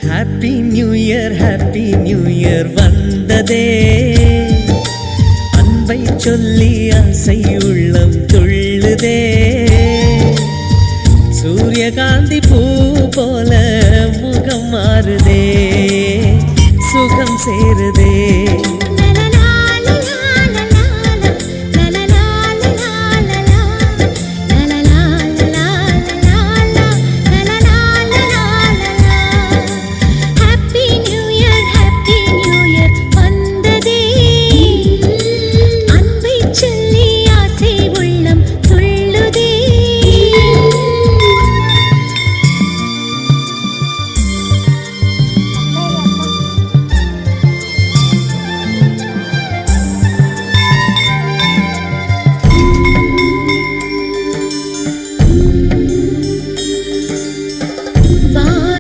Happy new year வந்ததே, அன்பை சொல்லி ஆசை உள்ளம் துள்ளுதே. சூரியகாந்தி பூ